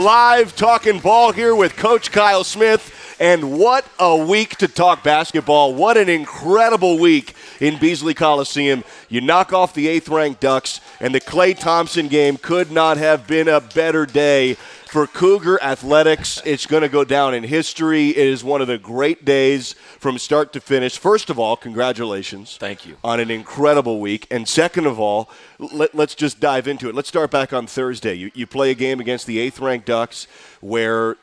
Live talking ball here with Coach Kyle Smith, and what a week to talk basketball. What an incredible week in Beasley Coliseum. You knock off the 8th-ranked Ducks, and the Klay Thompson game could not have been a better day for Cougar Athletics. It's going to go down in history. It is one of the great days from start to finish. First of all, congratulations. Thank you. On an incredible week. And second of all, let's just dive into it. Let's start back on Thursday. You play a game against the 8th-ranked Ducks where,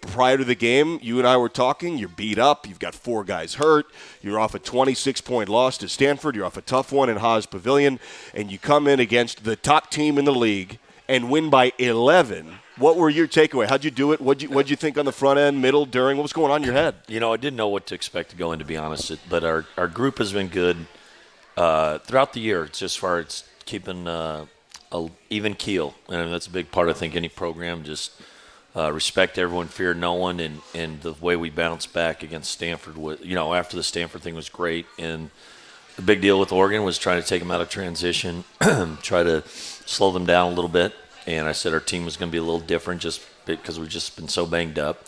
prior to the game, you and I were talking, you're beat up, you've got 4 guys hurt, you're off a 26-point loss to Stanford, you're off a tough one in Haas Pavilion, and you come in against the top team in the league and win by 11. What were your takeaway? How'd you do it? What'd you think on the front end, middle, during? What was going on in your head? I didn't know what to expect to go in, to be honest. But our group has been good throughout the year. It's just as far as keeping a even keel. And that's a big part, I think, any program. Just respect everyone, fear no one. And the way we bounced back against Stanford, after the Stanford thing was great. And the big deal with Oregon was trying to take them out of transition, try to slow them down a little bit. And I said our team was going to be a little different just because we've just been so banged up.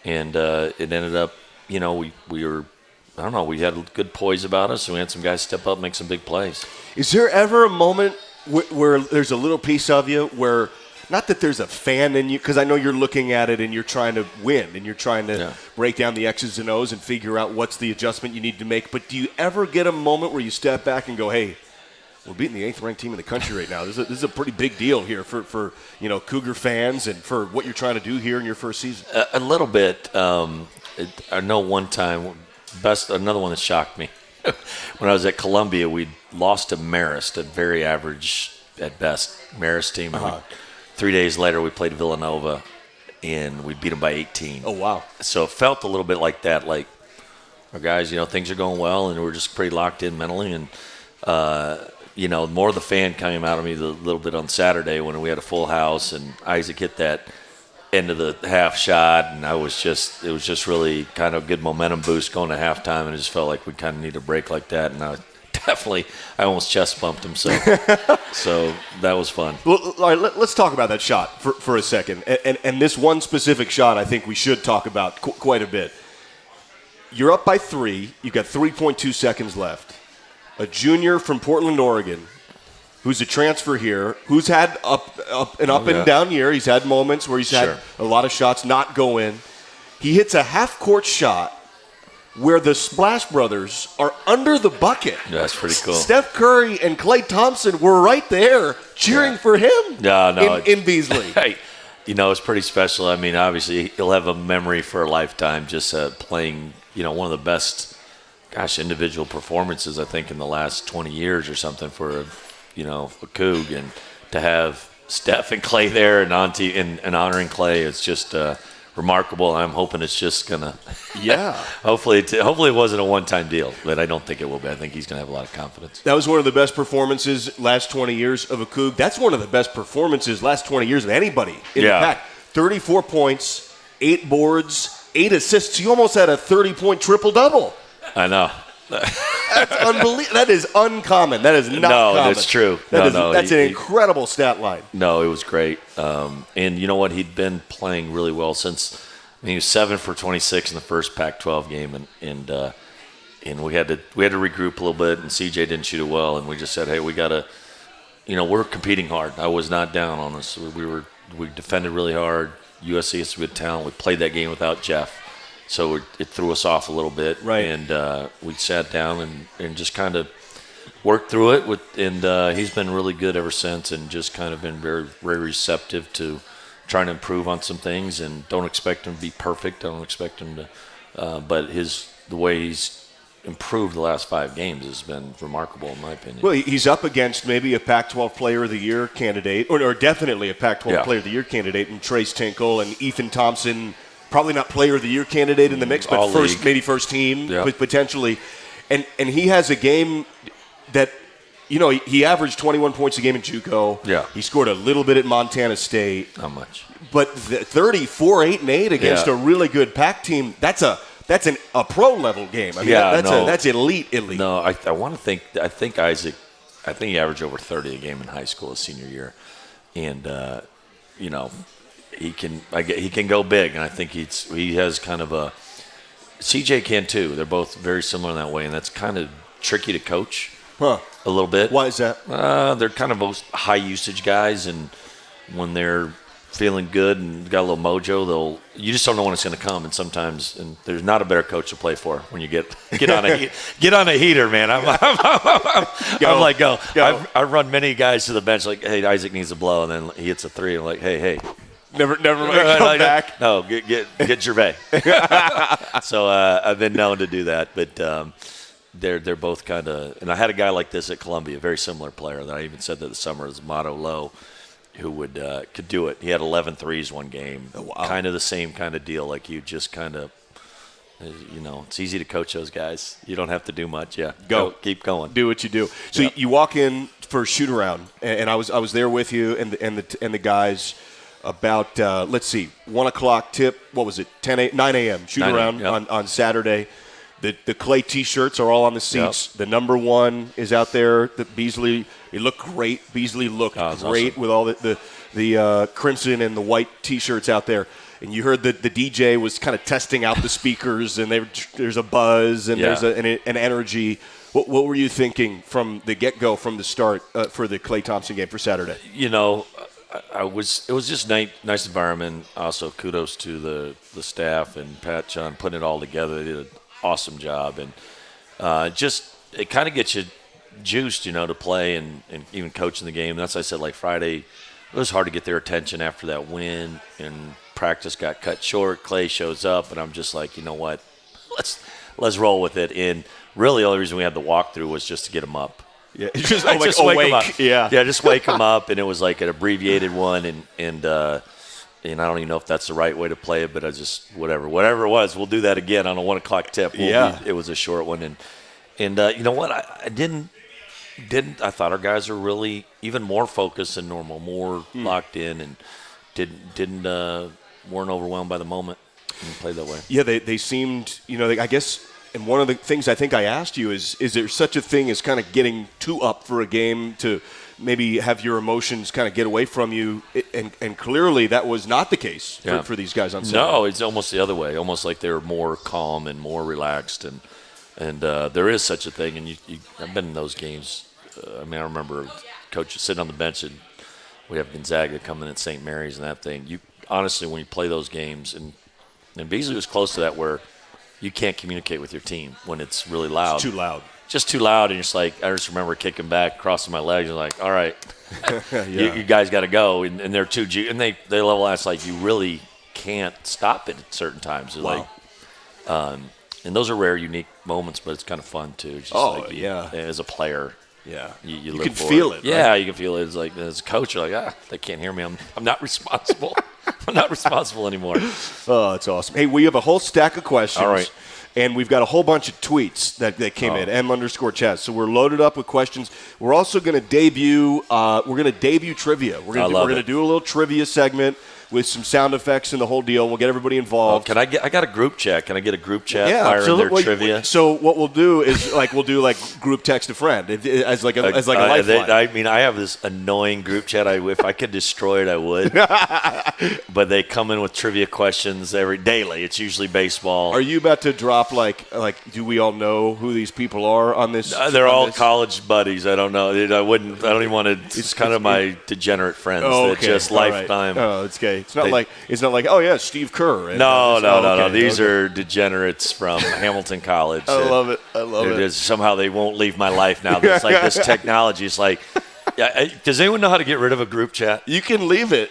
And it ended up, we were, I don't know, we had good poise about us. And we had some guys step up and make some big plays. Is there ever a moment where there's a little piece of you where, not that there's a fan in you, because I know you're looking at it and you're trying to win and you're trying to break down the X's and O's and figure out what's the adjustment you need to make. But do you ever get a moment where you step back and go, hey, we're beating the 8th-ranked team in the country right now. This is a pretty big deal here for Cougar fans and for what you're trying to do here in your first season. A little bit. I know one time, another one that shocked me. When I was at Columbia, we lost to Marist, a very average at best Marist team. 3 days later, we played Villanova, and we beat them by 18. Oh, wow. So it felt a little bit like that, like our guys, things are going well, and we're just pretty locked in mentally. And more of the fan came out of me a little bit on Saturday when we had a full house and Isaac hit that end of the half shot, and it was just really kind of a good momentum boost going to halftime, and it just felt like we kind of need a break like that. And I almost chest bumped him, so that was fun. Well, all right, let's talk about that shot for a second. And this one specific shot I think we should talk about quite a bit. You're up by 3. You've got 3.2 seconds left. A junior from Portland, Oregon, who's a transfer here, who's had up and down year. He's had moments where he's had a lot of shots not go in. He hits a half-court shot where the Splash Brothers are under the bucket. Yeah, that's pretty cool. Steph Curry and Klay Thompson were right there cheering for him in Beasley. Hey, it's pretty special. I mean, obviously, he'll have a memory for a lifetime just playing, one of the best individual performances, I think, in the last 20 years or something for a Coug, and to have Steph and Klay there and honoring Klay, it's just remarkable. I'm hoping it's just gonna, hopefully it wasn't a one-time deal, but I don't think it will be. I think he's gonna have a lot of confidence. That was one of the best performances last 20 years of a Coug. That's one of the best performances last 20 years of anybody in the pack. 34 points, 8 boards, 8 assists. You almost had a 30-point triple-double. I know. That's unbelievable. That is uncommon. That is not common. No, that's true. That's an incredible stat line. No, it was great. And you know what? He'd been playing really well since he was 7 for 26 in the first Pac-12 game, and we had to regroup a little bit. And CJ didn't shoot it well, and we just said, hey, we got to, we're competing hard. I was not down on us. We defended really hard. USC is a good talent. We played that game without Jeff. So it threw us off a little bit, right. And we sat down and just kind of worked through it. And he's been really good ever since, and just kind of been very, very receptive to trying to improve on some things. And don't expect him to be perfect. I don't expect him to, but the way he's improved the last 5 games has been remarkable, in my opinion. Well, he's up against maybe a Pac-12 Player of the Year candidate, or definitely a Pac-12 Player of the Year candidate, in Trace Tinkle and Ethan Thompson. Probably not Player of the Year candidate in the mix, but maybe first team, potentially. And he has a game that, he averaged 21 points a game in JUCO. Yeah. He scored a little bit at Montana State. Not much. But 34, 8, and 8 against a really good Pac team, that's a pro level game. I mean, that's elite. No, I think Isaac, he averaged over 30 a game in high school his senior year. And, he can go big, and I think he has kind of a CJ can too. They're both very similar in that way, and that's kind of tricky to coach Huh. a little bit. Why is that? They're kind of both high usage guys, and when they're feeling good and got a little mojo, you just don't know when it's going to come. And sometimes, and there's not a better coach to play for when you get on a heater, man. I'm like, go. I've run many guys to the bench like, hey, Isaac needs a blow, and then he hits a three. I'm like, hey. Never come back. No, get Gervais. So I've been known to do that, but they're both kind of. And I had a guy like this at Columbia, a very similar player that I even said that the summer is Motto Low, who could do it. He had 11 threes one game. Oh, wow. Kind of the same kind of deal. Like you just kind of, it's easy to coach those guys. You don't have to do much. Yeah, go keep going. Do what you do. So you walk in for a shoot around, and I was there with you and the guys. About 1 o'clock tip. What was it? 9 a.m. shoot around on Saturday. The clay T-shirts are all on the seats. Yep. The number one is out there. The Beasley. It looked great. Beasley looked great awesome. With all the crimson and the white T-shirts out there. And you heard that the DJ was kind of testing out the speakers, and there's a buzz and there's an energy. What were you thinking from the get-go, from the start for the Klay Thompson game for Saturday? It was just nice environment. Also, kudos to the staff and Pat, John, putting it all together. They did an awesome job, and it kind of gets you juiced, to play and even coaching the game. That's why I said, like Friday, it was hard to get their attention after that win, and practice got cut short. Klay shows up, and I'm just like, you know what, let's roll with it. And really, the only reason we had the walkthrough was just to get him up. Yeah, just wake him up. Yeah, just wake him up, and it was like an abbreviated one, and I don't even know if that's the right way to play it, but I just whatever it was, we'll do that again on a 1 o'clock tip. It was a short one, and you know what, I didn't. I thought our guys were really even more focused than normal, more locked in, and weren't overwhelmed by the moment and played that way. Yeah, they seemed, I guess. And one of the things I think I asked you is there such a thing as kind of getting too up for a game to maybe have your emotions kind of get away from you? And clearly that was not the case for these guys on Saturday. No, it's almost the other way. Almost like they were more calm and more relaxed. And there is such a thing. And I've been in those games. I remember coach sitting on the bench, and we have Gonzaga coming in at St. Mary's and that thing. Honestly, when you play those games, and Beasley was close to that where – you can't communicate with your team when it's really loud. It's too loud. Just too loud, and you're just like, I just remember kicking back, crossing my legs, and like, all right, you guys got to go. And they're too and they level out. It's like you really can't stop it at certain times. Wow. And those are rare, unique moments, but it's kind of fun too. Just as a player. Yeah, you can feel it. Yeah, right? You can feel it. It's like as a coach, you're like, they can't hear me. I'm not responsible. I'm not responsible anymore. Oh, that's awesome. Hey, we have a whole stack of questions. All right. And we've got a whole bunch of tweets that came in, M_Chaz. So we're loaded up with questions. We're also going to debut. Trivia. We're going to do a little trivia segment with some sound effects and the whole deal. We'll get everybody involved. I got a group chat. Can I get a group chat? Yeah, fire in their trivia? So what we'll do is we'll do group text a friend as a lifeline. I have this annoying group chat. If I could destroy it, I would. But they come in with trivia questions daily. It's usually baseball. Are you about to drop do we all know who these people are on this? They're all college buddies. I don't know. I don't even want to. It's kind of my degenerate friends. Okay. That just lifetime. Right. Oh, it's okay. It's not like oh yeah, Steve Kerr. No. These are degenerates from Hamilton College. I love it. Somehow they won't leave my life now. It's like this technology. It's like, does anyone know how to get rid of a group chat? You can leave it,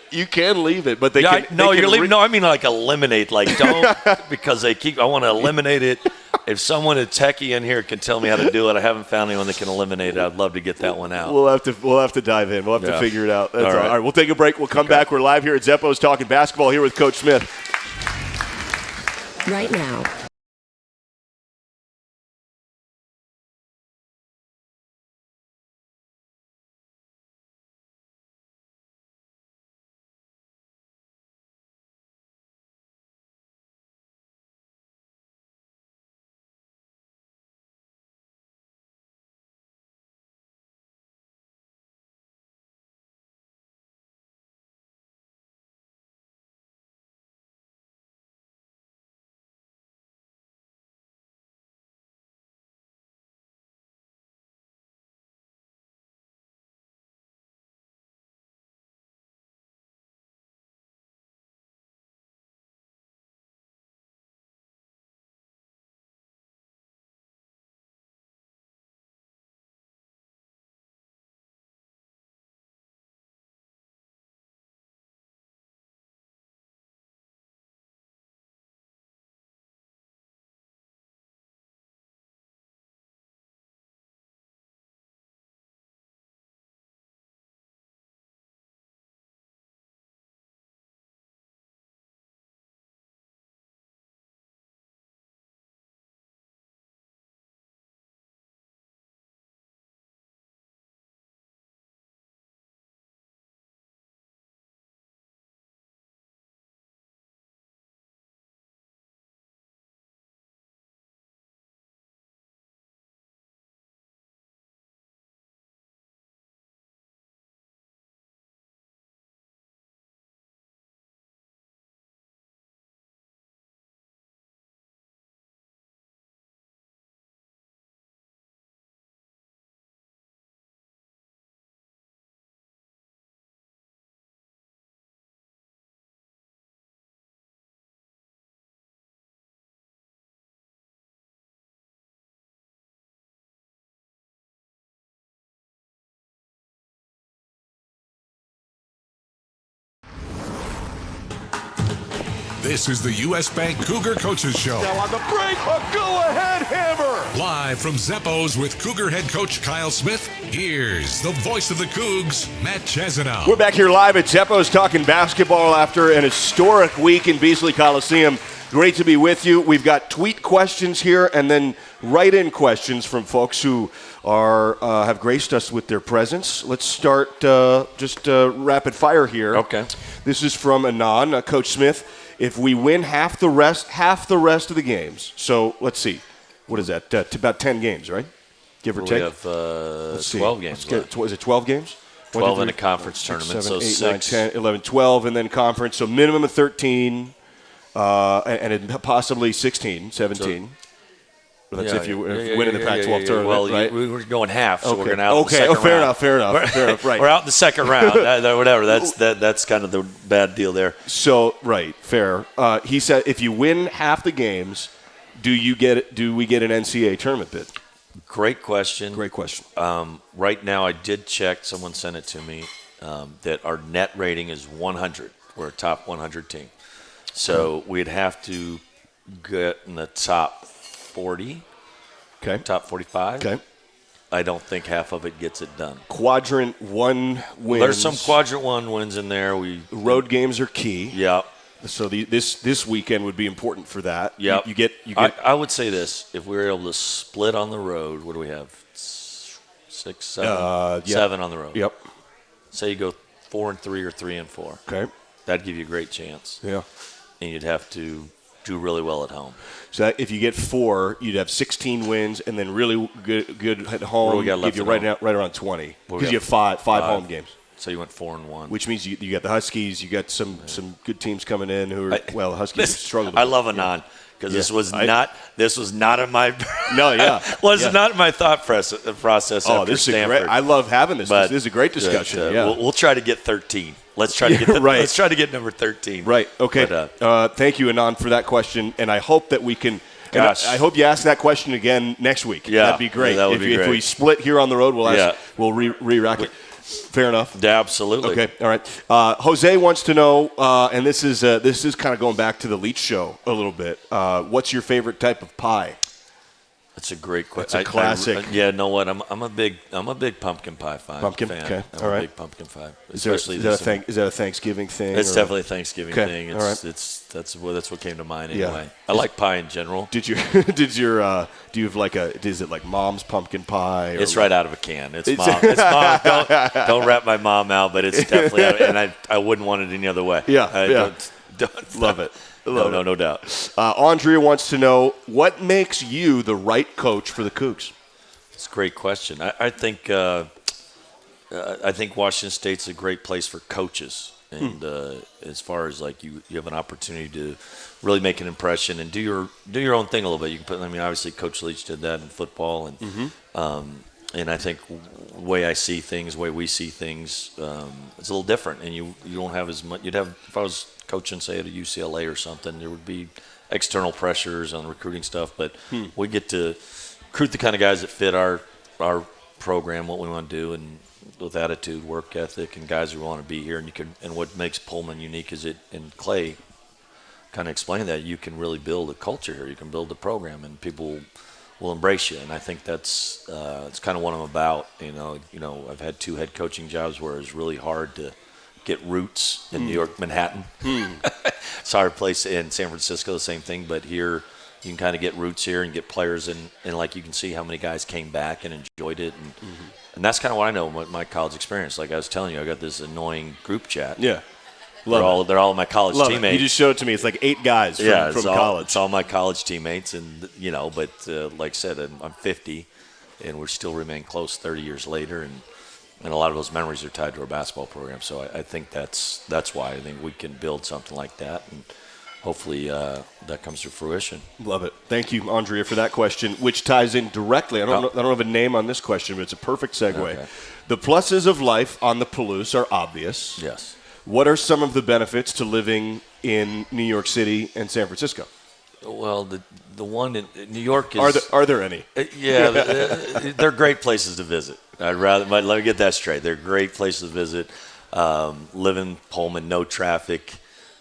but they can. You're leaving. No, I mean eliminate. Don't because they keep. I want to eliminate it. If someone a techie in here can tell me how to do it, I haven't found anyone that can eliminate it. I'd love to get that one out. We'll have to dive in. We'll have to figure it out. That's all right. All right. We'll take a break. We'll come back. We're live here at Zeppo's talking basketball here with Coach Smith. Right now. This is the U.S. Bank Cougar Coaches Show. Now on the break, a go-ahead hammer. Live from Zeppo's with Cougar head coach Kyle Smith, here's the voice of the Cougs, Matt Chesanow. We're back here live at Zeppo's talking basketball after an historic week in Beasley Coliseum. Great to be with you. We've got tweet questions here and then write-in questions from folks who are have graced us with their presence. Let's start just rapid fire here. Okay. This is from Anon. Coach Smith, if we win half the rest of the games, so let's see, what is that? About 10 games, right? Give or take. We have 12 games left. Is it 12 games? 12 in a conference tournament, so 6. 9, 10, 11, 12, and then conference, so minimum of 13. And possibly 16, 17. That's if you win in the Pac-12 tournament, well, right? We're going half, so Okay. we're going out in the second round. Fair enough. Right. We're out in the second round. Whatever. That's kind of the bad deal there. So, right, fair. He said, if you win half the games, do we get an NCAA tournament bid? Great question. Right now, I did check. Someone sent it to me that our net rating is 100. We're a top 100 team. So we'd have to get in the top 40, top 45. Okay. I don't think half of it gets it done. Quadrant 1 wins. There's some quadrant 1 wins in there. Road games are key. Yeah. So this weekend would be important for that. Yeah. You get. I would say this: if we were able to split on the road, what do we have? 6, 7, 7 on the road. Yep. Say you go 4-3 or 3-4. Okay. That'd give you a great chance. Yeah. And you'd have to do really well at home. So if you get 4, you'd have 16 wins, and then really good at home. What do we got left give you right around 20 because you have five home games. So you went 4-1, which means you got the Huskies. You got some good teams coming in who are the Huskies struggled. I love Anon because this was not in my not in my thought process. Oh, after this is Stanford. great. I love having this. This is a great discussion. We'll try to get 13. Let's try to get Let's try to get number 13. Right. Okay. But, thank you, Anon, for that question, and I hope that we can. I hope you ask that question again next week. Yeah, that'd be great. That would be great. If we split here on the road, we'll re-rack it. Fair enough. Yeah, absolutely. Okay. All right. Jose wants to know, and this is kind of going back to the Leach show a little bit. What's your favorite type of pie? That's a great question. That's a classic. Know what? I'm a big pumpkin pie fan. Okay. I'm a big pumpkin pie. Is that a Thanksgiving thing? It's definitely a Thanksgiving thing. All right. That's what came to mind anyway. I like pie in general. Do you have is it like mom's pumpkin pie? It's right out of a can. It's mom. Don't rat my mom out, but it's definitely and I wouldn't want it any other way. Don't love it. No doubt. Andrea wants to know, what makes you the right coach for the Cougs? It's a great question. I think Washington State's a great place for coaches, and as far as like you have an opportunity to really make an impression and do your own thing a little bit. You can put. Obviously, Coach Leach did that in football, and I think the way I see things, the way we see things, it's a little different, and you don't have as much. You'd have if I was coaching, say, at a UCLA or something, there would be external pressures on recruiting stuff, but we get to recruit the kind of guys that fit our program, what we want to do, and with attitude, work ethic, and guys who want to be here. And what makes Pullman unique is and Clay kind of explained that you can really build a culture here. You can build a program, and people will embrace you. And I think that's kind of what I'm about. I've had 2 head coaching jobs where it's really hard to get roots in New York, Manhattan. It's a hard place in San Francisco, the same thing. But here, you can kind of get roots here and get players, and like you can see how many guys came back and enjoyed it. And that's kind of what I know with my college experience. Like I was telling you, I got this annoying group chat. Yeah. They're all my college teammates. You just showed it to me. It's like 8 guys from college. It's all my college teammates, and but like I said, I'm 50, and we still remain close 30 years later, and a lot of those memories are tied to our basketball program. So I think that's why I think we can build something like that, and hopefully that comes to fruition. Love it. Thank you, Andrea, for that question, which ties in directly. I don't have a name on this question, but it's a perfect segue. Okay. The pluses of life on the Palouse are obvious. Yes. What are some of the benefits to living in New York City and San Francisco? Well, the one in New York is. Are there any? Yeah, they're great places to visit. Let me get that straight. They're great places to visit. Live in Pullman, no traffic.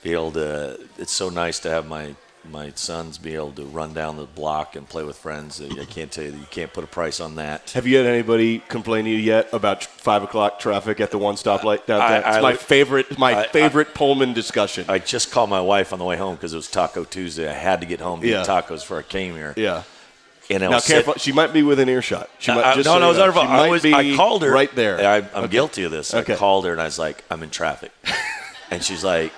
be able to. It's so nice to have my sons be able to run down the block and play with friends. I can't tell you, you can't put a price on that. Have you had anybody complain to you yet about 5 o'clock traffic at the one stoplight downtown? It's my favorite Pullman discussion. I just called my wife on the way home because it was Taco Tuesday. I had to get home to eat tacos before I came here. Yeah. And now, careful. She might be within earshot. She might, no, it was not her fault. I called her. Right there. I'm guilty of this. Okay. I called her and I was like, I'm in traffic. And she's like,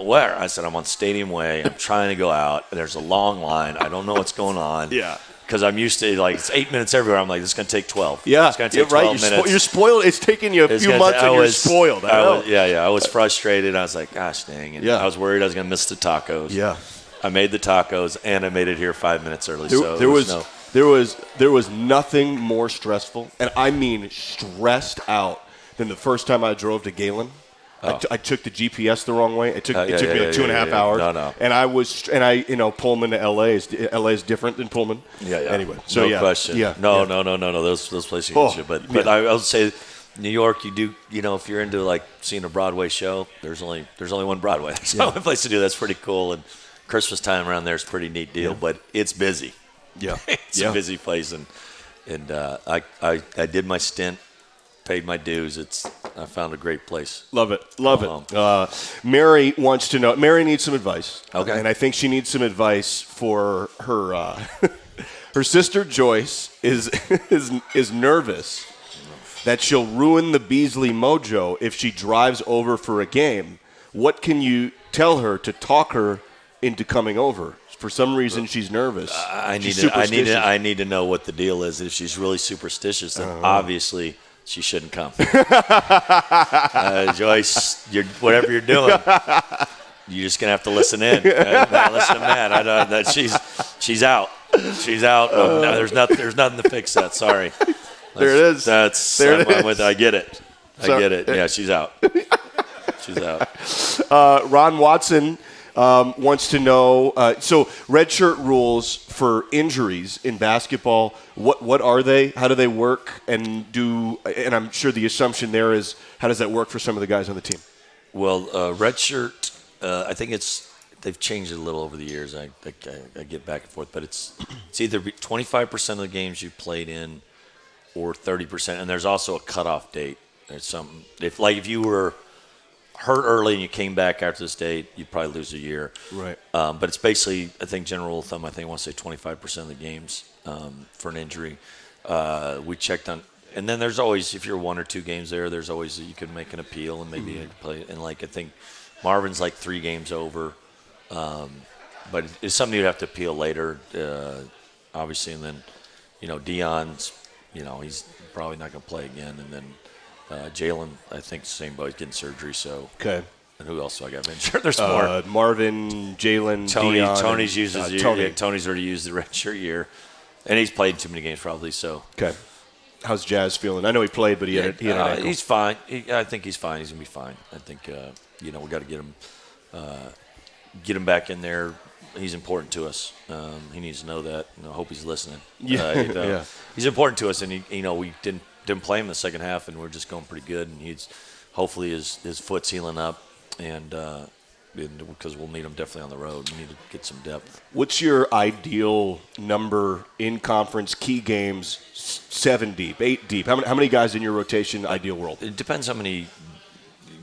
where? I said, I'm on Stadium Way. I'm trying to go out. And there's a long line. I don't know what's going on. Yeah. Because I'm used to, like, it's 8 minutes everywhere. I'm like, this is going to take 12. Yeah. It's going to take 12 minutes. You're spoiled. It's taken you a few months and you're spoiled. I was frustrated. I was like, gosh dang. And I was worried I was going to miss the tacos. Yeah. I made the tacos, and I made it here 5 minutes early. There was nothing more stressful, and I mean stressed out, than the first time I drove to Galen. I took the GPS the wrong way. It took me like 2.5 hours. No. And Pullman to LA is different than Pullman. Yeah. Anyway, no question. Yeah. No. Those places get you. But I would say New York, you do. If you're into like seeing a Broadway show, there's only one Broadway. There's only one place to do. That's pretty cool. And Christmas time around there is a pretty neat deal. But it's busy. Yeah. It's a busy place, and I did my stint. Paid my dues. I found a great place. Love it. Mary wants to know. Mary needs some advice. Okay. And I think she needs some advice for her. Her sister Joyce is nervous that she'll ruin the Beasley mojo if she drives over for a game. What can you tell her to talk her into coming over? For some reason, she's nervous. I need to know what the deal is. If she's really superstitious, then obviously she shouldn't come. Joyce, whatever you're doing, you're just gonna have to listen in. Listen to Matt. She's out. She's out. There's nothing to fix that. Sorry. There it is. I get it. Yeah, she's out. She's out. Ron Watson wants to know. So redshirt rules for injuries in basketball. What are they? How do they work? And I'm sure the assumption there is, how does that work for some of the guys on the team? Well, redshirt. I think they've changed it a little over the years. I get back and forth, but it's either 25% of the games you played in, or 30%. And there's also a cutoff date. There's something if you were hurt early and you came back after this date, you'd probably lose a year. Right. But it's basically, I think, general rule of thumb, I want to say 25% of the games for an injury. We checked on, and then there's always, if you're 1 or 2 games there's always, you can make an appeal and maybe play. And I think Marvin's 3 games over. But it's something you'd have to appeal later, obviously. And then, Deion's, he's probably not going to play again. And then, Jalen, I think, same boat. He's getting surgery. So okay. And who else do I got? I'm sure there's more. Marvin, Jalen, Tony. Deion, Tony's used his year. Tony. Yeah, Tony's already used the redshirt year, and he's played too many games probably. So okay. How's Jazz feeling? I know he played, but he had an ankle. He's fine. I think he's fine. He's gonna be fine. I think we got to get him back in there. He's important to us. He needs to know that. I hope he's listening. Yeah. He's important to us, and we didn't play him the second half, and we're just going pretty good. And hopefully his foot's healing up, and because we'll need him definitely on the road. We need to get some depth. What's your ideal number in conference key games? 7 deep, 8 deep. How many guys in your rotation? Ideal world. It depends how many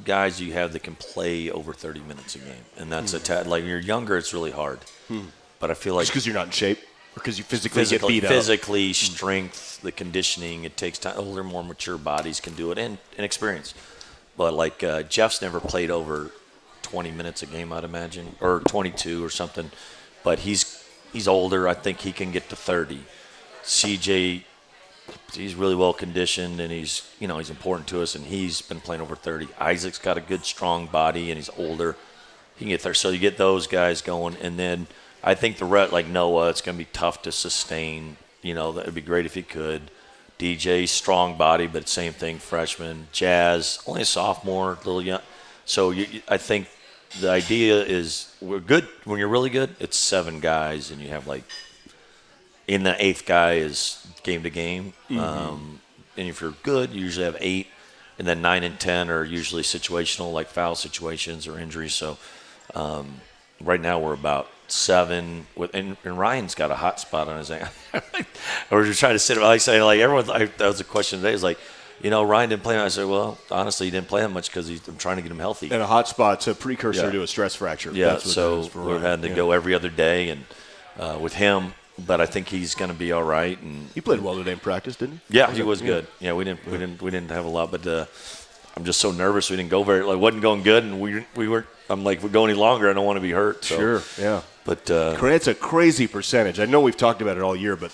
guys you have that can play over 30 minutes a game, and that's like when you're younger, it's really hard. But I feel like just because you're not in shape. Because you physically get beat up. Physically, strength, the conditioning, it takes time. Older, more mature bodies can do it, and experience. But Jeff's never played over 20 minutes a game, I'd imagine, or 22 or something. But he's older. I think he can get to 30. CJ, he's really well conditioned, and he's important to us, and he's been playing over 30. Isaac's got a good, strong body, and he's older. He can get there. So you get those guys going, and then I think the rest, like Noah, it's going to be tough to sustain. That would be great if he could. DJ, strong body, but same thing, freshman. Jazz, only a sophomore, a little young. So I think the idea is we're good. When you're really good, it's 7 guys, and you have in the 8th guy is game to game. And if you're good, you usually have 8. And then 9 and 10 are usually situational, like foul situations or injuries. So Right now we're about 7, and Ryan's got a hot spot on his ankle. We're just trying to sit. Like I say, like everyone. That was a question today. Is like, Ryan didn't play. I said, well, honestly, he didn't play that much because I'm trying to get him healthy. And a hot spot's a precursor to a stress fracture. Yeah, That's what so that is for we're Ryan. having to go every other day, and with him. But I think he's going to be all right. And He played well today in practice, didn't he? yeah, he was good. Yeah, we didn't have a lot, but I'm just so nervous. We didn't go very. Like, wasn't going good, and we weren't. I'm like, if we go any longer, I don't want to be hurt. So. Sure. Yeah. But it's a crazy percentage. I know we've talked about it all year, but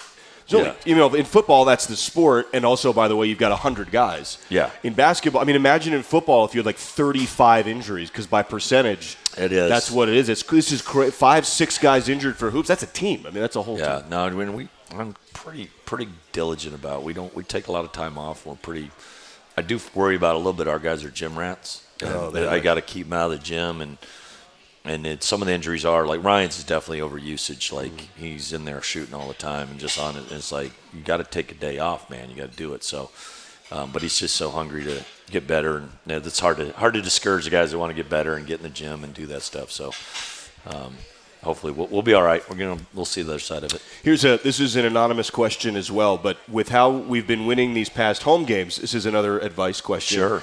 in football, that's the sport, and also, by the way, you've got 100 guys. Yeah. In basketball, I mean, imagine in football if you had like 35 injuries, because by percentage, it is. That's what it is. This is 5-6 guys injured for hoops. That's a team. I mean, that's a whole team. Yeah. No, I mean, I'm pretty diligent about. We take a lot of time off. We're pretty. I do worry about a little bit. Our guys are gym rats. I got to keep them out of the gym and some of the injuries are like Ryan's is definitely overusage. Like he's in there shooting all the time and just on it. It's like you got to take a day off, man. You got to do it. So, but he's just so hungry to get better, and it's hard to discourage the guys that want to get better and get in the gym and do that stuff. So, hopefully we'll be all right. We'll see the other side of it. This is an anonymous question as well, but with how we've been winning these past home games, this is another advice question. Sure.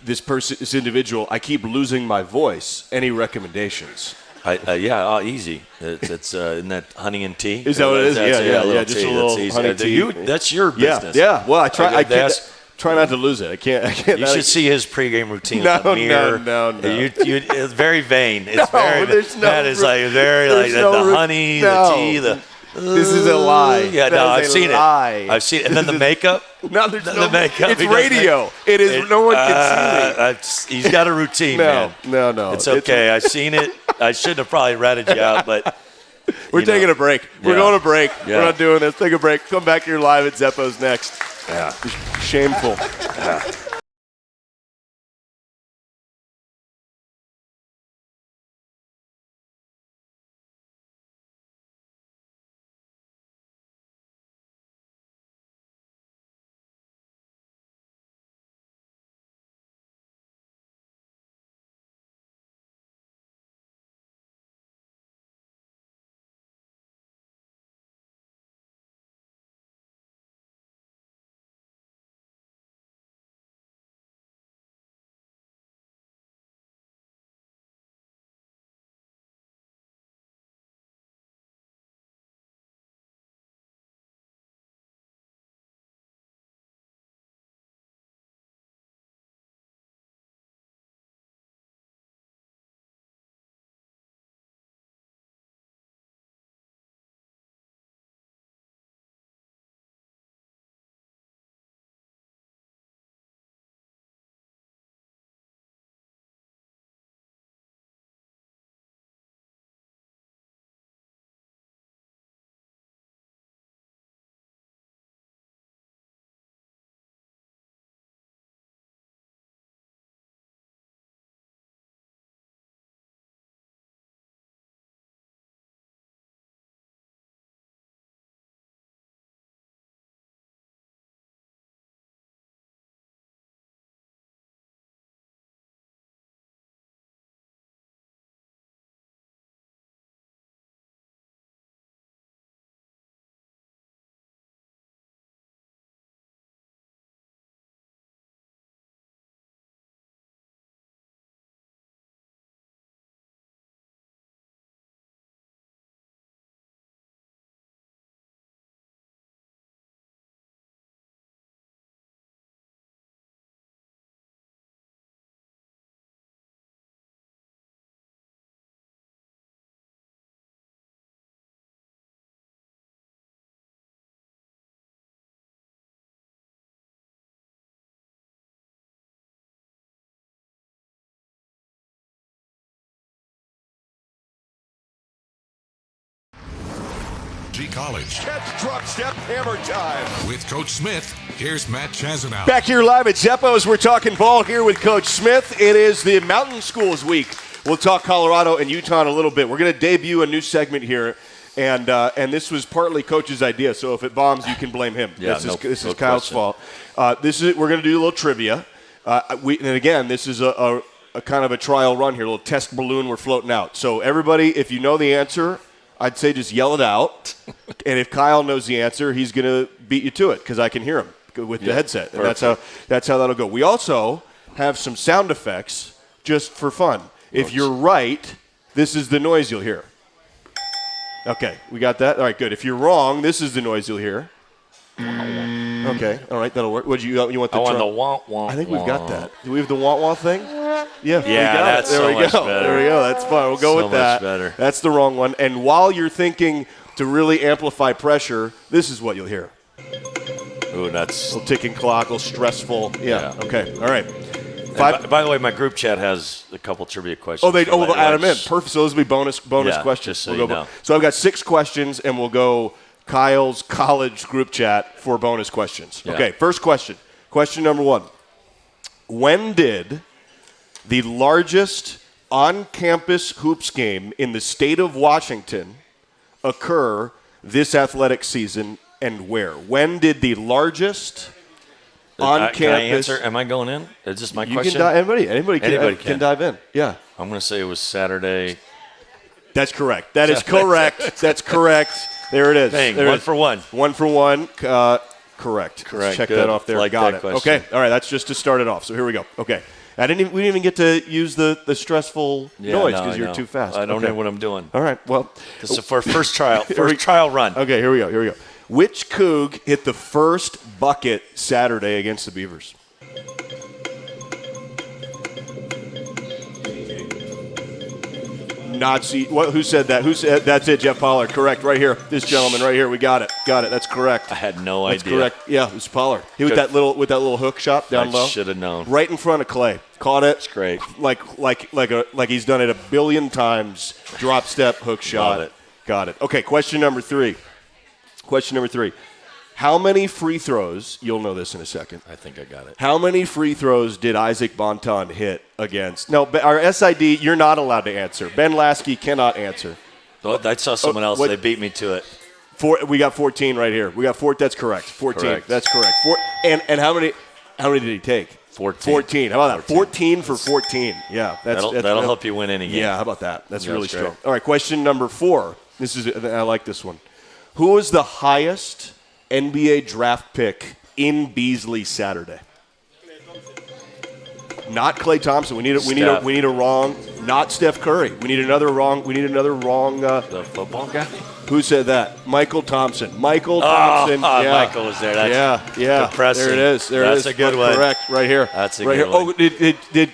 This individual, I keep losing my voice. Any recommendations? Easy. It's in that honey and tea. Is that what it is? Yeah. Just a little honey tea. That's your business. Yeah. Well, I try not to lose it. I can't. You should see his pregame routine with the mirror. No. It's very vain. It's the honey, the tea, This is a lie. Yeah, I've seen it. I've seen it. And then the makeup. No, there's the makeup. It's radio. It is. No one can see me. He's got a routine, man. No. It's okay. I've seen it. I shouldn't have probably ratted you out, but we're taking a break. We're going to break. Yeah. We're not doing this. Take a break. Come back here live at Zeppo's next. Yeah. Shameful. College. Catch, drop, step, hammer time. With Coach Smith, here's Matt Chazanow. Back here live at Zeppo's, we're talking ball here with Coach Smith. It is the Mountain Schools Week. We'll talk Colorado and Utah in a little bit. We're going to debut a new segment here, and this was partly Coach's idea. So if it bombs, you can blame him. Yeah, this is Kyle's fault. We're going to do a little trivia. And again, this is a a kind of a trial run here, a little test balloon we're floating out. So everybody, if you know the answer, I'd say just yell it out. And if Kyle knows the answer, he's going to beat you to it because I can hear him with the headset. And that's how that'll go. We also have some sound effects just for fun. If you're right, this is the noise you'll hear. Okay, we got that? All right, good. If you're wrong, this is the noise you'll hear. Okay, all right, that'll work. What you want? I want the wah-wah. I think we've got that. Do we have the wah-wah thing? Yeah, we got that's it. There so we much go. better. There we go. That's fine. We'll go So with that. much better. That's the wrong one. And while you're thinking to really amplify pressure, this is what you'll hear. Ooh, that's... A little ticking clock, a little stressful. Yeah. Okay, all right. By the way, my group chat has a couple trivia questions. They'll add them in. Perfect. So those will be bonus questions. Just so you know. So I've got 6 questions, and we'll go Kyle's college group chat for bonus questions. Yeah. Okay, first question. Question number 1. When did the largest on-campus hoops game in the state of Washington occur this athletic season, and where? When did the largest on-campus... Can I answer? Am I going in? Is this my question? Anybody can dive in. Yeah. I'm going to say it was Saturday. That's correct. That is correct. That's correct. There it is. Dang, there one it is. for one. 1 for 1. Correct. Let's check Good. that off there. Like Got that it. question. Okay. All right. That's just to start it off. So here we go. Okay. We didn't even get to use the stressful noise because you're too fast. I don't know what I'm doing. All right. Well, This is for first trial run. Okay. Here we go. Which Coug hit the first bucket Saturday against the Beavers? Nazi. Who said that? Who said that's it? Jeff Pollard. Correct. Right here. This gentleman right here. We got it. That's correct. I had no That's idea. correct. Yeah, it was Pollard. He with that little hook shot down low. I should have known. Right in front of Clay. Caught it. That's great. Like he's done it a billion times. Drop step hook shot. Love it. Got it. Okay. Question number 3. How many free throws? You'll know this in a second. I think I got it. How many free throws did Isaac Bonton hit against? No, our SID, you're not allowed to answer. Ben Lasky cannot answer. Oh, I saw someone else. They beat me to it. We got 14 right here. We got 4. That's correct. 14. Correct. That's correct. And how many did he take? 14. 14. How about that? 14 for 14. Yeah. That'll help you win any game. Yeah, how about that? That's really great. strong. All right, question number 4. I like this one. Who was the highest NBA draft pick in Beasley Saturday? Not Klay Thompson. We need a wrong. Not Steph Curry. We need another wrong. The football guy. Who said that? Michael Thompson. Michael Thompson. Yeah. Michael was there. That's depressing. There it is. That's a good one. Correct. Right here. That's a right good here. one. Oh, did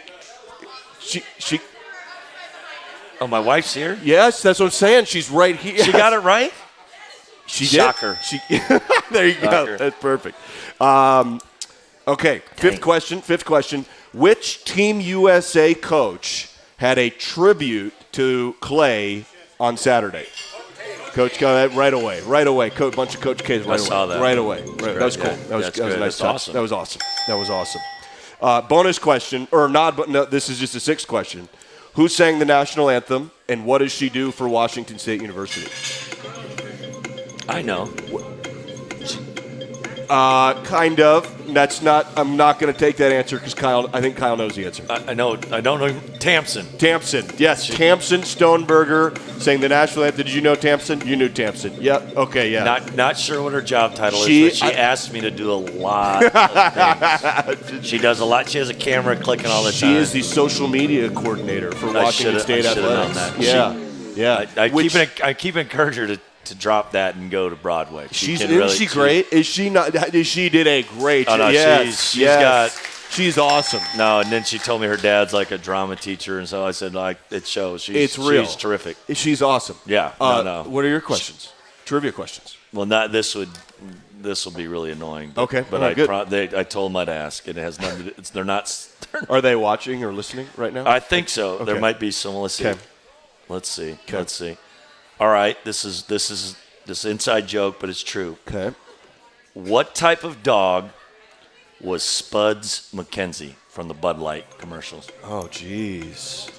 she? Oh, my wife's here? Yes, that's what I'm saying. She's right here. She got it right? She Shocker. did. There you Shocker. go. That's perfect. Okay, fifth question. Which Team USA coach had a tribute to Clay on Saturday? Coach got that right away. Bunch of Coach K's right away. I saw that. Right away. That That was cool. Yeah. That was a nice That's touch. awesome. That was awesome. Bonus question, or not, but no, this is just a 6th question. Who sang the national anthem, and what does she do for Washington State University? I know. Kind of. I'm not going to take that answer because I think Kyle knows the answer. I know. I don't know. Tamsin. Yes. Tamsin Stoneberger sang the national anthem. Did you know Tamsin? You knew Tamsin. Yep. Okay, yeah. Not sure what her job title is, but she asked me to do a lot of things. She does a lot. She has a camera clicking all the time. She is the social media coordinator for Washington State Athletics. Known that. Yeah. I keep encouraging her to drop that and go to Broadway. Isn't she great? Is she not? She did a great job. No, Yes, she's awesome. No, and then she told me her dad's like a drama teacher, and so I said, it shows. It's real. She's terrific. She's awesome. Yeah. No. What are your questions? Trivia questions. Well, this will be really annoying. Okay. But I told them I'd ask. It has nothing. They're not. Are they watching or listening right now? I think so. Okay. There might be some. Let's see. Okay. Let's see. Okay. Let's see. All right. This is inside joke, but it's true. Okay. What type of dog was Spuds McKenzie from the Bud Light commercials? Oh, jeez.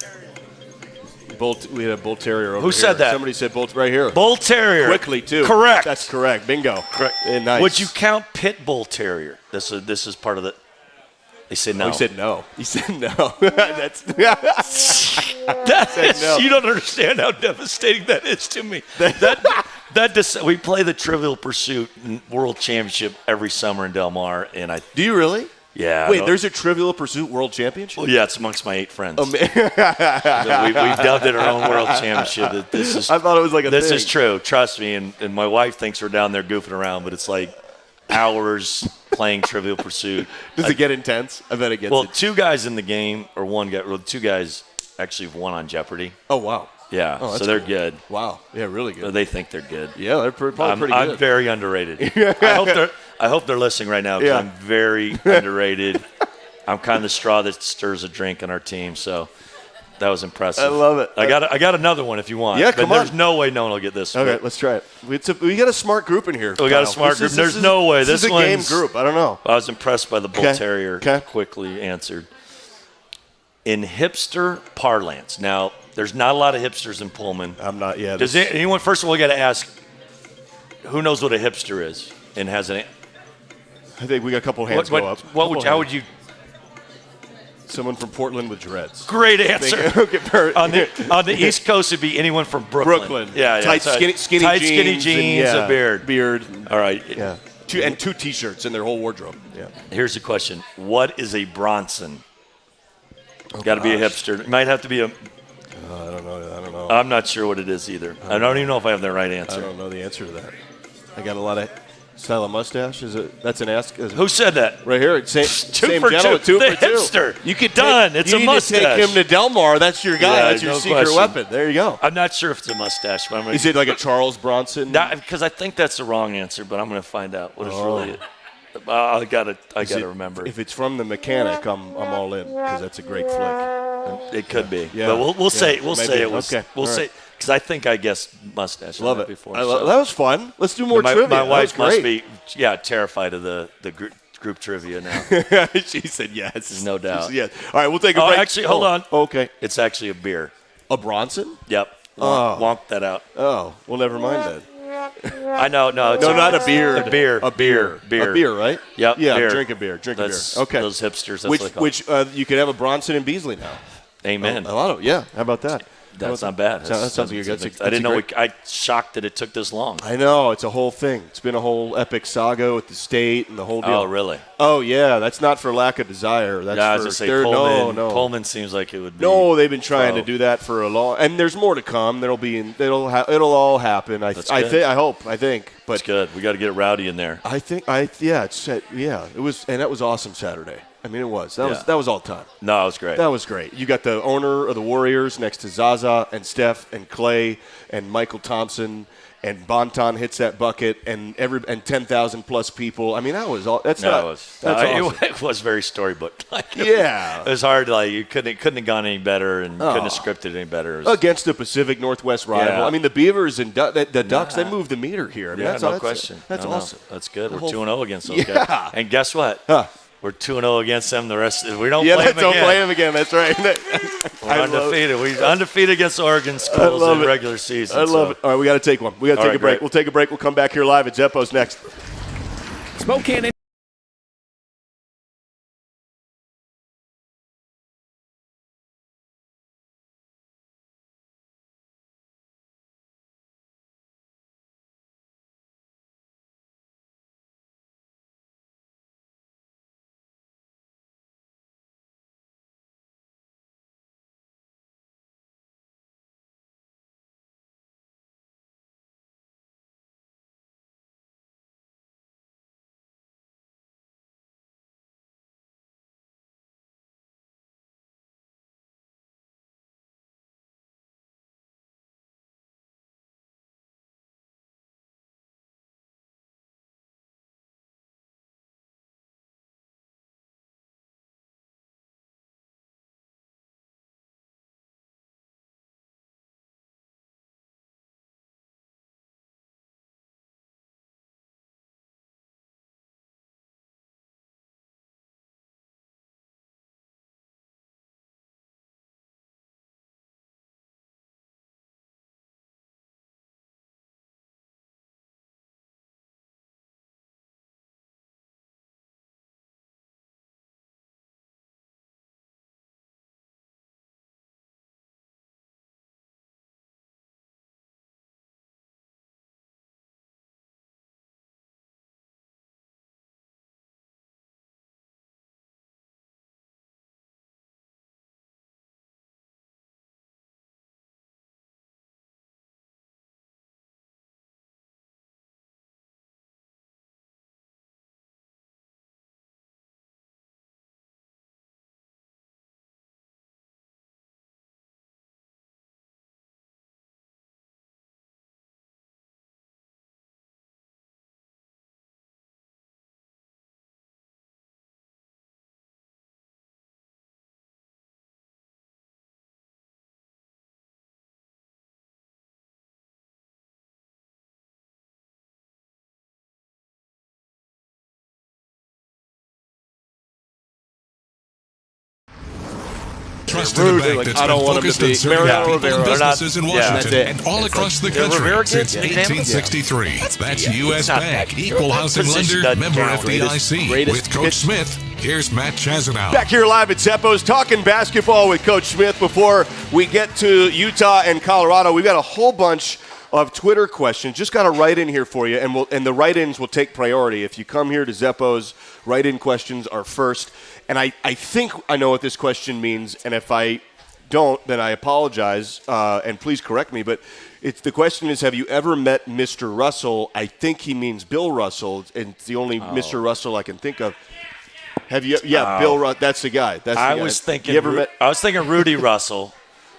We had a Bull Terrier over here. Who said that? Somebody said Bull right here. Bull Terrier. Quickly, too. Correct. That's correct. Bingo. Correct. Nice. Would you count Pit Bull Terrier? This is part of the. They said no. Oh, he said no. He said no. That's no. You don't understand how devastating that is to me. We play the Trivial Pursuit World Championship every summer in Del Mar, and Do you really? Yeah. Wait, there's a Trivial Pursuit World Championship? Well, yeah, it's amongst my 8 friends. We've dubbed it our own World Championship. I thought it was like a This thing. is true. Trust me. And my wife thinks we're down there goofing around, but it's like hours playing Trivial Pursuit. Does it get intense? I bet it gets. Well, 2 guys in the game, or 1 guy. Well, 2 guys actually have won on Jeopardy. Oh wow. Yeah, Oh, so they're cool. good. Wow. Yeah, really good. They think they're good. Yeah, they're probably pretty I'm good. very underrated. I hope they're listening right now because Yeah. I'm very underrated. I'm kind of the straw that stirs a drink on our team, so that was impressive. I love it. I got another one if you want. Yeah, but come on. There's no way no one will get this. Okay, let's try it. We got a smart group in here. We got a Kyle. smart group. There's no way. This is a game one's- group. I don't know. I was impressed by the Bull Okay. Terrier. Okay. Quickly answered. In hipster parlance, now there's not a lot of hipsters in Pullman. I'm not yet. Does anyone? First of all, we got to ask, who knows what a hipster is and has an? I think we got a couple hands go up. How would you? Someone from Portland with dreads. Great answer. Okay, on the East Coast, it'd be anyone from Brooklyn. Yeah. Tight, So skinny jeans, a beard. Beard. All right. Yeah. 2 T-shirts in their whole wardrobe. Yeah. Here's the question: what is a Bronson? Got to be a hipster. It might have to be a. I don't know. I'm not sure what it is either. I don't even know if I have the right answer. I don't know the answer to that. I got a lot of style of mustache. Is it? That's an ask. Who said that? Right here. Same, Two for gentleman, two. two The for two. hipster. You could Done. Take, It's you a need mustache. to take him to Del Mar. That's your guy. Yeah, That's your no secret question. weapon. There you go. I'm not sure if it's a mustache, but I'm going Is it like a Charles Bronson? because I think that's the wrong answer, but I'm going to find out what it's really. I gotta remember. If it's from the Mechanic, I'm all in because that's a great flick. It could be. Yeah. But we'll say it maybe. was. Okay. We'll All say right. because I think I guessed mustache. Love on it. that before. That so. was fun. Let's do more trivia. My wife that was must great. be terrified of the group trivia now. She said yes. No doubt. Yes. All right, we'll take a break. Actually, hold on. Okay. It's actually a beer. A Bronson? Yep. Oh. Wonk that out. Oh, well, never mind then. I know. No, it's No, not a beer. A beer. A beer. Beer. A beer, right? Yep, Yeah, beer. drink a beer. Drink a beer. That's Okay. those hipsters. That's what they call Which you could have a Bronson in Beasley now. Amen. A lot of, yeah. How about that? That's not bad. That sounds like that's I didn't know. great. I'm shocked that it took this long. I know. It's a whole thing. It's been a whole epic saga with the state and the whole deal. Oh, really? Oh, yeah. That's not for lack of desire. That's Yeah, I was for gonna say they're- Pullman. No. Pullman seems like it would be. No, they've been trying pro. to do that for a long, and there's more to come. It'll all happen. I hope. I think. But That's good. We got to get rowdy in there. it was, and that was awesome Saturday. I mean, it was. That was all time. No, it was great. That was great. You got the owner of the Warriors next to Zaza and Steph and Clay and Michael Thompson, and Bonton hits that bucket and 10,000 plus people. I mean, that was all. That's awesome. It was very storybook. Yeah. It was hard. You couldn't have gone any better and couldn't have scripted any better. Against the Pacific Northwest rival. Yeah. I mean, the Beavers and the Ducks, they moved the meter here. I mean, no question. That's No. awesome. That's good. We're whole- 2-0 against those Yeah. guys. And guess what? Huh. We're 2-0 against them. The rest, we don't Yeah, play them don't again. play them again. That's right. We're undefeated. We're undefeated against Oregon schools in regular season. I love it. All right, we got to take one. We got to take a break. Great. We'll take a break. We'll come back here live at Zeppo's next. Spokane trusted rude. a They're bank like, that's I don't been want 'em to focused on be serving Mariano people Rivera. and They're not- businesses in yeah. Washington That's it. and all It's across like, the country Rivera kid? since Yeah. 1863. That's U.S. not Bank, that- equal housing position lender, doesn't member count. FDIC. Greatest With Coach pitch- Smith, here's Matt Chazanow. Back here live at Zeppo's talking basketball with Coach Smith. Before we get to Utah and Colorado, we've got a whole bunch of Twitter questions. Just got to write in here for you, and the write-ins will take priority. If you come here to Zeppo's, write-in questions are first. And I think I know what this question means, and if I don't, then I apologize, and please correct me. But the question is, have you ever met Mr. Russell? I think he means Bill Russell, and it's the only Mr. Russell I can think of. Have you? Yeah, Bill Russell. That's the guy. That's the guy. I was thinking. You ever met? I was thinking Rudy Russell.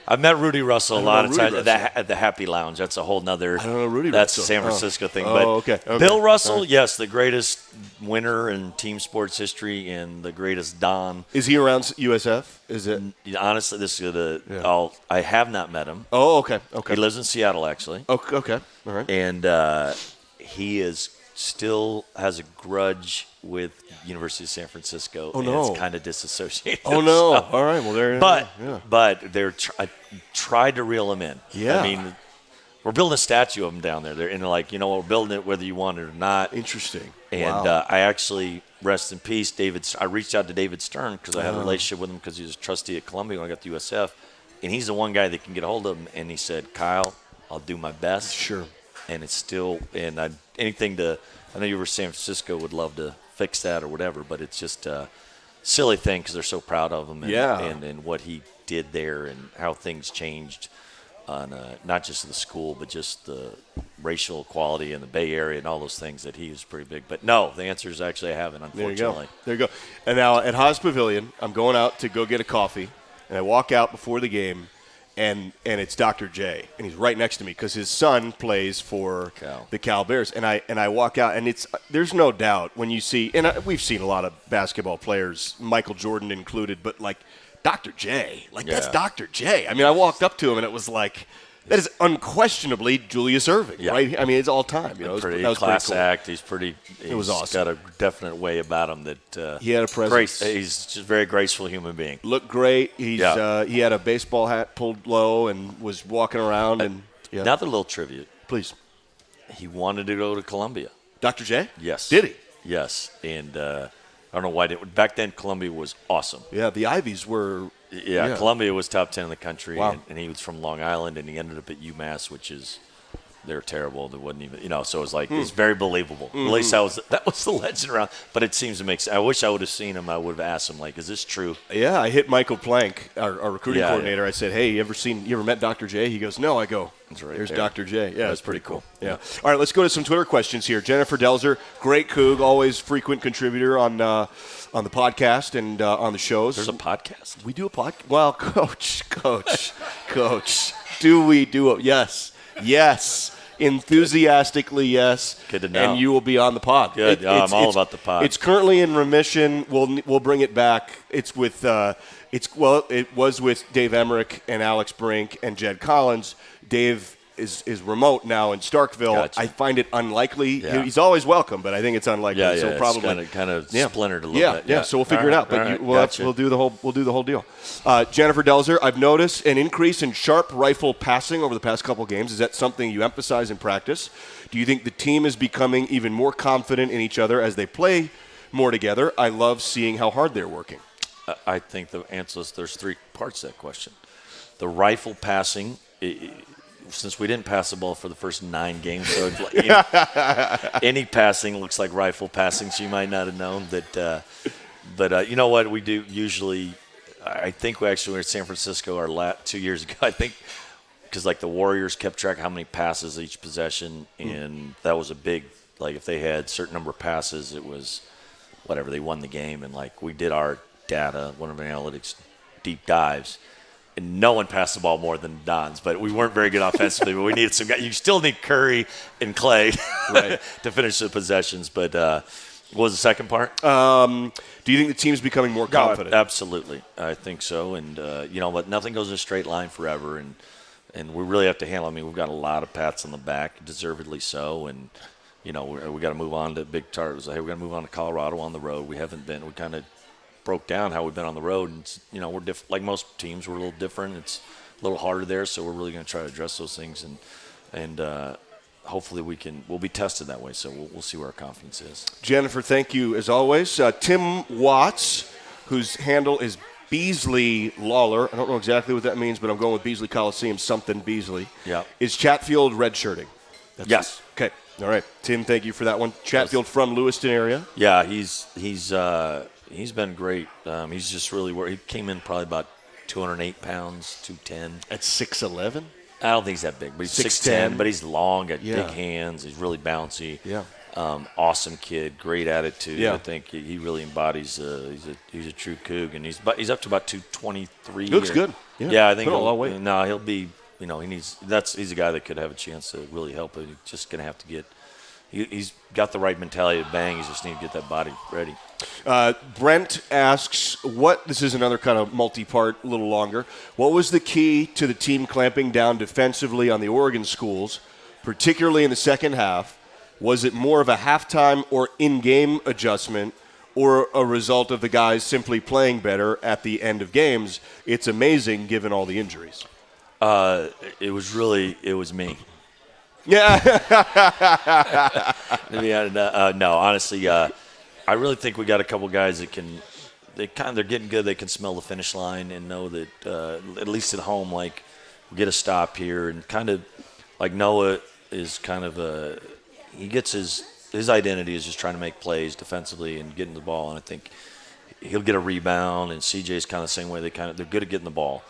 I've met Rudy Russell a lot of Rudy times Russell. at the Happy Lounge. That's a whole nother. I don't know Rudy That's Russell. a San Francisco thing. Oh, But okay. Bill Russell, All right. yes, the greatest winner in team sports history and the greatest Don. Is he around USF? Is it? Honestly, this is I have not met him. Oh, okay. Okay. He lives in Seattle, actually, Okay. All right. and he still has a grudge with University of San Francisco. Oh, and no. it's kind of disassociated. Oh no! So- All right. Well, there. But I tried to reel him in. Yeah. I mean, we're building a statue of him down there. And they're like, we're building it whether you want it or not. Interesting. And Wow. I actually, rest in peace, I reached out to David Stern because I had a relationship with him because he was a trustee at Columbia when I got to USF. And he's the one guy that can get a hold of him. And he said, Kyle, I'll do my best. Sure. And it's still, anything to, I know you were San Francisco would love to fix that or whatever, but it's just a silly thing because they're so proud of him and what he did there and how things changed on not just the school, but just the racial equality in the Bay Area and all those things that he was pretty big. But no, the answer is actually I haven't, unfortunately. There you go. And now at Haas Pavilion, I'm going out to go get a coffee, and I walk out before the game, and it's Dr. J, and he's right next to me because his son plays for the Cal Bears, and I walk out, and there's no doubt when you see, and we've seen a lot of basketball players, Michael Jordan included, but like Dr. J, that's Dr. J. I mean, I walked up to him, and it was like, that is unquestionably Julius Erving, right? I mean, it's all time. That was class pretty cool. act. It was awesome. Got a definite way about him that He had a presence. He's just a very graceful human being. Looked great. He had a baseball hat pulled low and was walking around. And Another little trivia. Please. He wanted to go to Columbia. Dr. J? Yes. Did he? Yes. And I don't know why. Back then, Columbia was awesome. Yeah, the Ivies were. Yeah, Columbia was top 10 in the country. Wow. And he was from Long Island, and he ended up at UMass, which is they're terrible. They wouldn't even, so it was like it's very believable. Mm-hmm. At least that was the legend around. But it seems to make sense. I wish I would have seen him. I would have asked him, like, is this true? Yeah, I hit Michael Plank, our recruiting coordinator. Yeah. I said, hey, you ever met Dr. J? He goes, no. I go, That's right there's there. Dr. J. Yeah, That's pretty cool. Yeah. All right, let's go to some Twitter questions here. Jennifer Delzer, great Coug, always frequent contributor on the podcast and on the shows. There's a podcast? We do a podcast. Well, Coach. Do we do it? Yes. Enthusiastically, yes. Good to know. And you will be on the pod. Good. I'm all about the pod. It's currently in remission. We'll bring it back. It's with it was with Dave Emmerich and Alex Brink and Jed Collins. Dave is remote now in Starkville. Gotcha. I find it unlikely. Yeah. He's always welcome, but I think it's unlikely. Yeah, so it's probably kind of splintered a little bit. Yeah. So we'll figure it out. But we'll do the whole deal. Jennifer Delzer, I've noticed an increase in sharp rifle passing over the past couple games. Is that something you emphasize in practice? Do you think the team is becoming even more confident in each other as they play more together? I love seeing how hard they're working. I think the answer is there's three parts to that question. The rifle passing, since we didn't pass the ball for the first 9 games, so it's like any passing looks like rifle passing, so you might not have known that. But you know what we do usually? I think we actually were at San Francisco 2 years ago. I think because like the Warriors kept track of how many passes each possession, and that was a big, like if they had a certain number of passes, it was whatever, they won the game. And like we did our data, one of our analytics deep dives, and no one passed the ball more than Don's, but we weren't very good offensively, but we needed some guys. You still need Curry and Clay to finish the possessions. But what was the second part? Do you think the team's becoming more confident? Absolutely. I think so. And, but nothing goes in a straight line forever. And we really have to handle, we've got a lot of pats on the back, deservedly so. And, we got to move on to big targets. Hey, we got to move on to Colorado on the road. We haven't been. We kind of broke down how we've been on the road. And we're like most teams, we're a little different. It's a little harder there, so we're really going to try to address those things and hopefully we'll be tested that way. So we'll see where our confidence is. Jennifer, thank you as always. Tim Watts, whose handle is Beasley Lawler. I don't know exactly what that means, but I'm going with Beasley Coliseum, something Beasley. Yeah. Is Chatfield redshirting? Yes. Okay. All right. Tim, thank you for that one. Chatfield from Lewiston area? Yeah, he's been great. He's just really he came in probably about 208 pounds, 210. At 6'11"? I don't think he's that big, but he's 6'10", 6'10", but he's long, got Yeah. big hands. He's really bouncy. Yeah. Awesome kid, great attitude. Yeah. I think he really embodies. He's a true Coug, and he's up to about 223. He looks here. good. Yeah, I think Put on a lot of weight. No, he'll be. He's a guy that could have a chance to really help. He's just gonna have to get. He's got the right mentality to bang. He just need to get that body ready. Brent asks, this is another kind of multi-part, a little longer. What was the key to the team clamping down defensively on the Oregon schools, particularly in the second half? Was it more of a halftime or in-game adjustment or a result of the guys simply playing better at the end of games? It's amazing given all the injuries. It was me. Yeah. No, honestly, I really think we got a couple guys that they're getting good. They can smell the finish line and know that at least at home, like we get a stop here, and kind of like Noah is kind of he gets his identity is just trying to make plays defensively and getting the ball, and I think he'll get a rebound. And CJ's kind of the same way. They're good at getting the ball,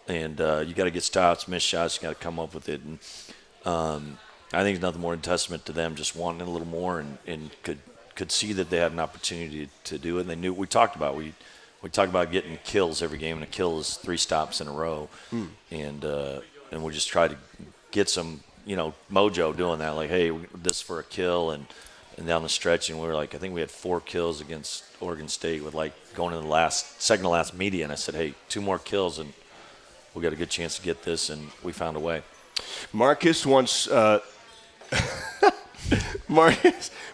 and you got to get stops, miss shots, you got to come up with it, and I think it's nothing more than testament to them just wanting a little more and could see that they had an opportunity to do it. And they knew we talked about we talked about getting kills every game, and a kill is 3 stops in a row, and we just try to get some mojo doing that. Like, hey, this for a kill, and down the stretch, and we were like, I think we had 4 kills against Oregon State with like going into the second to last media, and I said, hey, 2 more kills and we got a good chance to get this, and we found a way. Marcus wants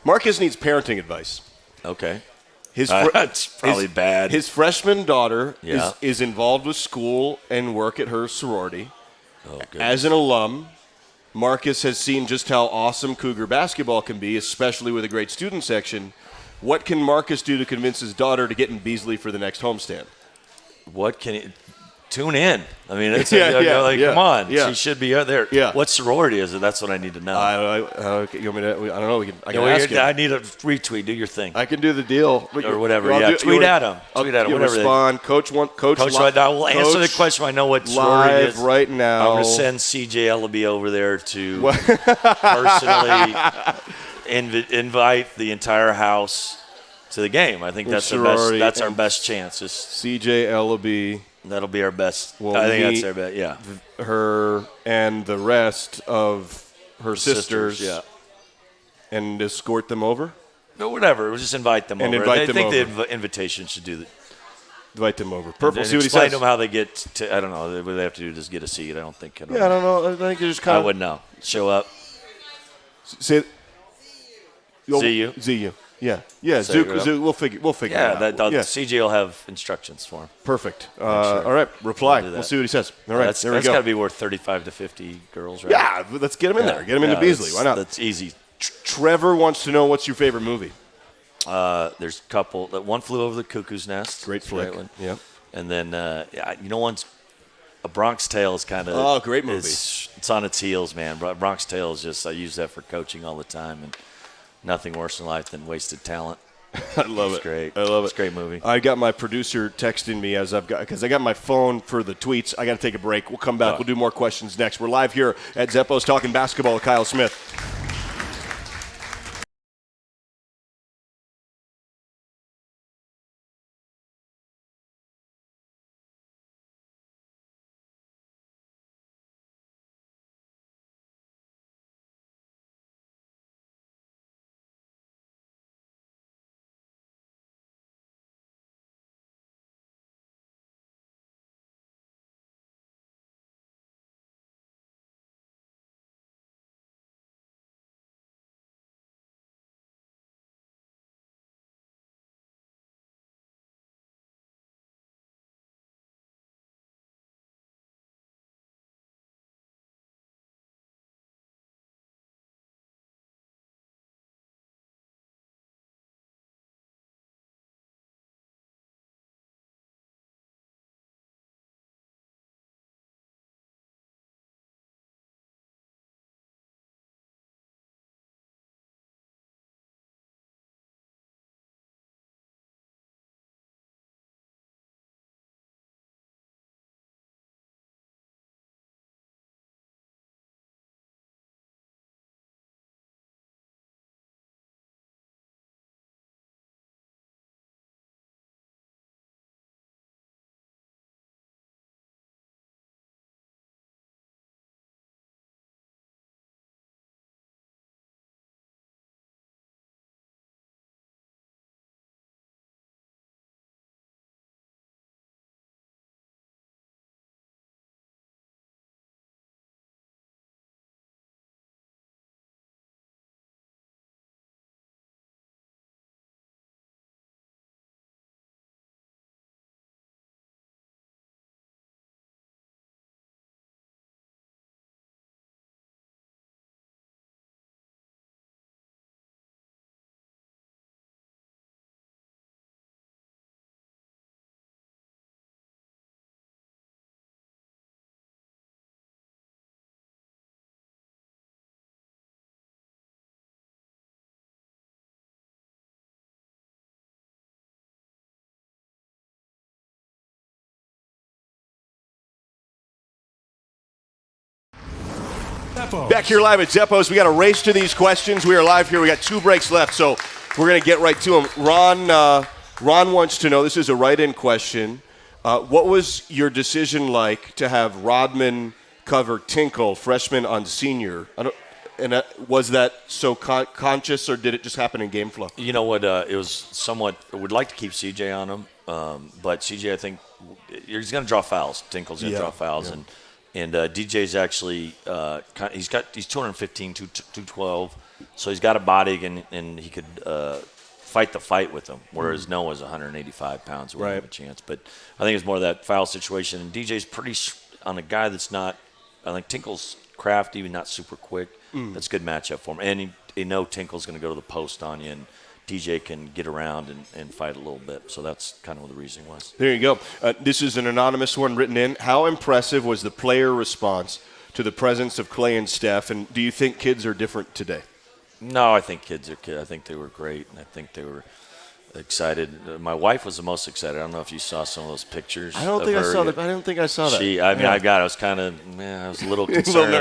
Marcus needs parenting advice. Okay. That's probably bad. His freshman daughter Yeah. is involved with school and work at her sorority. Oh, goodness. As an alum, Marcus has seen just how awesome Cougar basketball can be, especially with a great student section. What can Marcus do to convince his daughter to get in Beasley for the next homestand? What can he tune in? I mean, it's come on. Yeah. She should be out there. Yeah. What sorority is it? That's what I need to know. You want me to? I don't know. I can ask him. I need a retweet. Do your thing. I can do the deal. Or whatever. Yeah, tweet at him. Tweet at him. Whatever. Respond. Coach right now. We'll answer the question. I know what sorority it live is. right now. I'm going to send CJ Ellaby over there to personally invite the entire house to the game. I think that's our best chance. CJ Ellaby. That'll be our best. We'll I think that's our best. Yeah. Her and the rest of her sisters. Yeah. And escort them over? No, whatever. We'll just invite them over. I think the invitation should do that. Invite them over. Perfect. We'll see what he explain says. to them how they get to, I don't know, what they have to do is just get a seat. I don't think. I don't know. I think you just kind of. I wouldn't know. Show up. Say. ZU. ZU. Yeah. Yeah. Zoo. We'll figure it out. CJ will have instructions for him. Perfect. Sure. All right. Reply. We'll see what he says. All right. That's got to be worth 35 to 50 girls, right? Yeah. Let's get him in there. Get him into Beasley. Why not? That's easy. Trevor wants to know what's your favorite movie. There's a couple. One Flew Over the Cuckoo's Nest. Great flick. Great one. Yeah. And then one's A Bronx Tale is kind of. Oh, great movie. It's on its heels, man. Bronx Tale is just. I use that for coaching all the time, and nothing worse in life than wasted talent. I love it. It's great. I love it. It's a great movie. I got my producer texting me because I got my phone for the tweets. I got to take a break. We'll come back. We'll do more questions next. We're live here at Zeppo's Talking Basketball with Kyle Smith. Zeppos. Back here live at Zeppos. We got a race to these questions. We are live here. We got 2 breaks left, so we're going to get right to them. Ron wants to know, this is a write-in question, what was your decision like to have Rodman cover Tinkle, freshman on senior? Was that so conscious, or did it just happen in game flow? You know what? It was somewhat. We'd like to keep CJ on him, but CJ, I think he's going to draw fouls. Tinkle's going to draw fouls, and DJ's actually he's 215, 212, so he's got a body and he could fight the fight with him. Whereas Noah's 185 pounds, wouldn't have a chance. But I think it's more of that foul situation. And DJ's pretty on a guy that's not. I think Tinkle's crafty, not super quick. That's a good matchup for him. And you know Tinkle's going to go to the post on you, and DJ can get around and fight a little bit. So that's kind of what the reasoning was. There you go. This is an anonymous one written in. How impressive was the player response to the presence of Clay and Steph, and do you think kids are different today? No, I think kids are kids. I think they were great, and I think they were excited. My wife was the most excited. I don't know if you saw some of those pictures. I don't think I saw that. I don't think I saw that. I was kind of, I was a little concerned.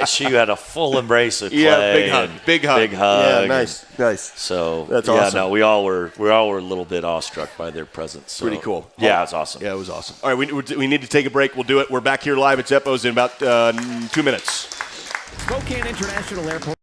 She had a full embrace of Clay. Yeah, big hug. Yeah, nice. So that's awesome. No, we all were a little bit awestruck by their presence. So, pretty cool. Yeah, it was awesome. Yeah, it was awesome. All right, we need to take a break. We'll do it. We're back here live at Zeppos in about 2 minutes. Spokane International Airport.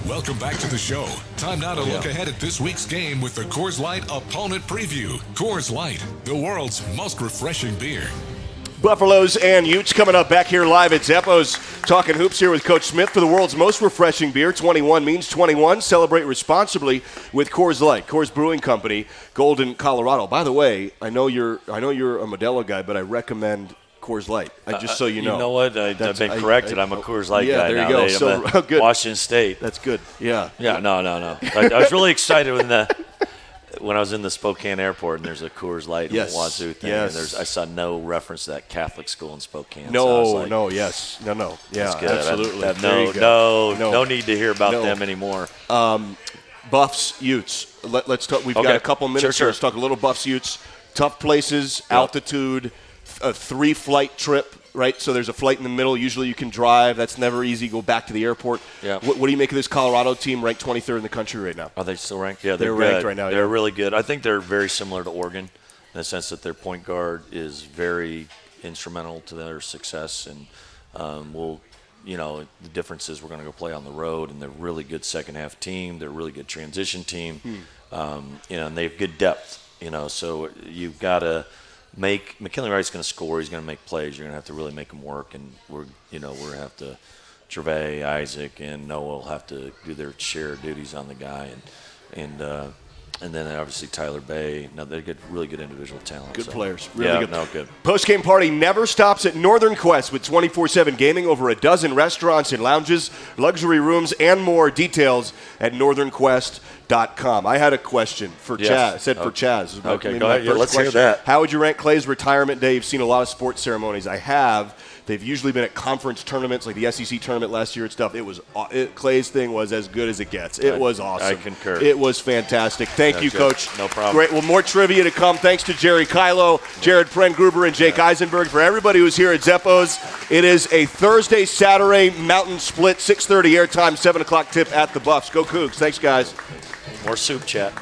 Welcome back to the show. Time now to look ahead at this week's game with the Coors Light Opponent Preview. Coors Light, the world's most refreshing beer. Buffaloes and Utes coming up back here live at Zeppos. Talking hoops here with Coach Smith for the world's most refreshing beer. 21 means 21. Celebrate responsibly with Coors Light, Coors Brewing Company, Golden, Colorado. By the way, I know you're a Modelo guy, but I recommend Coors Light. Just so you know. You know what? I've been corrected. I'm a Coors Light guy there now. You go. So good. Washington State. That's good. Yeah. Yeah. No. I was really excited when I was in the Spokane airport and there's a Coors Light Wazoo thing. And I saw no reference to that Catholic school in Spokane. No. Yeah. That's good. Absolutely. No need to hear about them anymore. Buffs, Utes. Let's talk. We've got a couple minutes here. Let's talk a little Buffs, Utes. Tough places, altitude. A 3-flight trip, right? So there's a flight in the middle. Usually you can drive. That's never easy. Go back to the airport. Yeah. What do you make of this Colorado team ranked 23rd in the country right now? Are they still ranked? Yeah, they're ranked right now. They're really good. I think they're very similar to Oregon in the sense that their point guard is very instrumental to their success and will the difference is we're going to go play on the road, and they're a really good second half team. They're a really good transition team, and they have good depth. So you've got to make McKinley Wright's going to score. He's going to make plays. You're going to have to really make him work, and we're going to have to. Gervais, Isaac, and Noah will have to do their share of duties on the guy, and then obviously Tyler Bay. Now they're really good individual talent. Good players, really yeah, good. No, good. Post-game party never stops at Northern Quest with 24/7 gaming, over a dozen restaurants and lounges, luxury rooms, and more. Details at northernquest.com. I had a question for Chaz. I said for Chaz. Okay, go ahead. Let's hear that. How would you rank Clay's retirement day? You've seen a lot of sports ceremonies. I have. They've usually been at conference tournaments, like the SEC tournament last year and stuff. Clay's thing was as good as it gets. It was awesome. I concur. It was fantastic. Thank you, Coach. No problem. Great. Well, more trivia to come. Thanks to Jerry Kylo, Jared Pren-Gruber, and Jake Eisenberg. For everybody who's here at Zeppo's, it is a Thursday-Saturday Mountain Split, 6:30 airtime, 7 o'clock tip at the Buffs. Go Cougs. Thanks, guys. More soup chat.